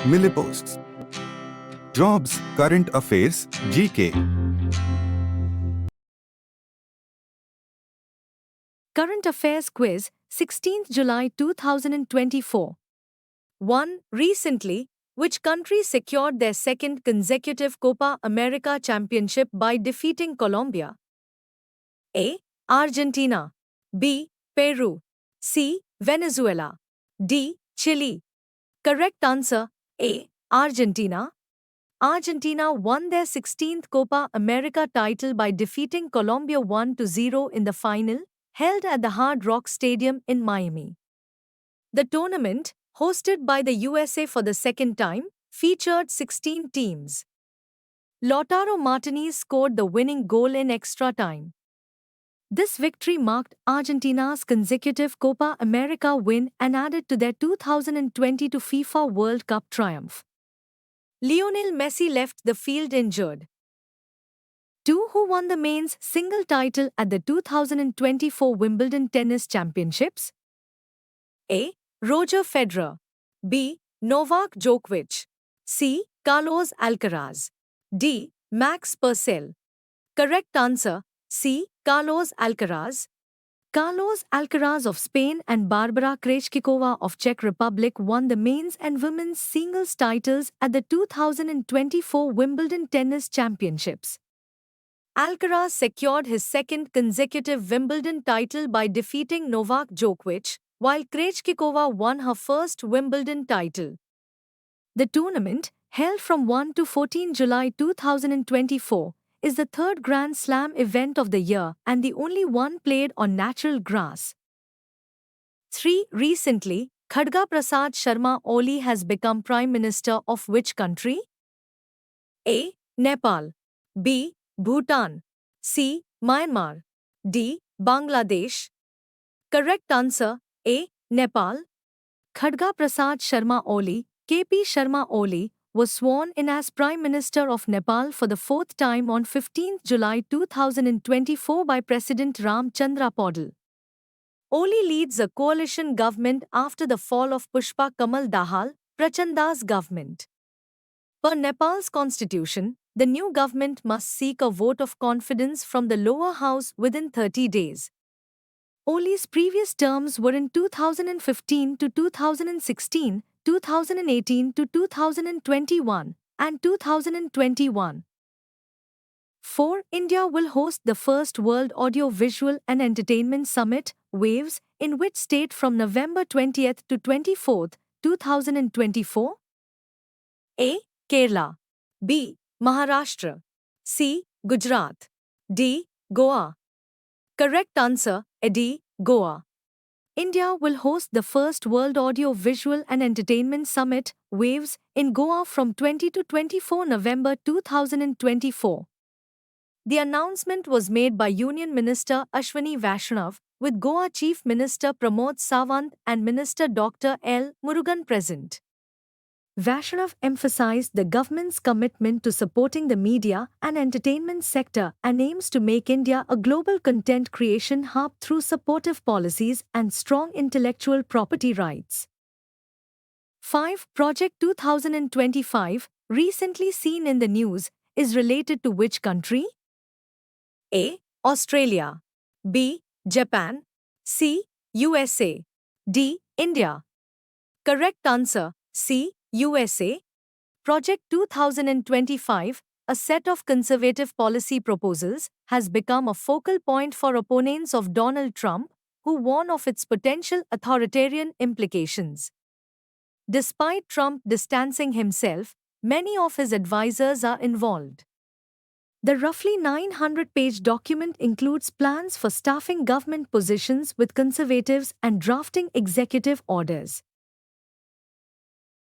Milliposts. Jobs, Current Affairs, GK. Current Affairs Quiz, 16th July 2024. 1. Recently, which country secured their second consecutive Copa America championship by defeating Colombia? A. Argentina. B. Peru. C. Venezuela. D. Chile. Correct answer A. Argentina. Argentina won their 16th Copa America title by defeating Colombia 1-0 in the final, held at the Hard Rock Stadium in Miami. The tournament, hosted by the USA for the second time, featured 16 teams. Lautaro Martinez scored the winning goal in extra time. This victory marked Argentina's consecutive Copa America win and added to their 2022 FIFA World Cup triumph. Lionel Messi left the field injured. 2. Who won the men's single title at the 2024 Wimbledon Tennis Championships? A. Roger Federer. B. Novak Djokovic. C. Carlos Alcaraz. D. Max Purcell. Correct answer C. Carlos Alcaraz. Carlos Alcaraz of Spain and Barbara Krejcikova of Czech Republic won the men's and women's singles titles at the 2024 Wimbledon Tennis Championships. Alcaraz secured his second consecutive Wimbledon title by defeating Novak Djokovic, while Krejcikova won her first Wimbledon title. The tournament, held from 1 to 14 July 2024, is the third Grand Slam event of the year and the only one played on natural grass. 3. Recently, Khadga Prasad Sharma Oli has become Prime Minister of which country? A. Nepal. B. Bhutan. C. Myanmar. D. Bangladesh. Correct answer A. Nepal. Khadga Prasad Sharma Oli, KP Sharma Oli, was sworn in as Prime Minister of Nepal for the fourth time on 15 July 2024 by President Ram Chandra Paudel. Oli leads a coalition government after the fall of Pushpa Kamal Dahal, Prachanda's government. Per Nepal's constitution, the new government must seek a vote of confidence from the lower house within 30 days. Oli's previous terms were in 2015 to 2016, 2018 to 2021, and 2021. 4. India will host the first World Audio Visual and Entertainment Summit, WAVES, in which state from November 20th to 24th, 2024? A. Kerala. B. Maharashtra. C. Gujarat. D. Goa. Correct answer D. Goa. India will host the first World Audio Visual and Entertainment Summit, WAVES, in Goa from 20 to 24 November 2024. The announcement was made by Union Minister Ashwini Vaishnav, with Goa Chief Minister Pramod Sawant and Minister Dr. L. Murugan present. Vaishnav emphasized the government's commitment to supporting the media and entertainment sector and aims to make India a global content creation hub through supportive policies and strong intellectual property rights. 5. Project 2025, recently seen in the news, is related to which country? A. Australia. B. Japan. C. USA. D. India. Correct answer C. USA. Project 2025, a set of conservative policy proposals, has become a focal point for opponents of Donald Trump, who warn of its potential authoritarian implications. Despite Trump distancing himself, many of his advisors are involved. The roughly 900-page document includes plans for staffing government positions with conservatives and drafting executive orders.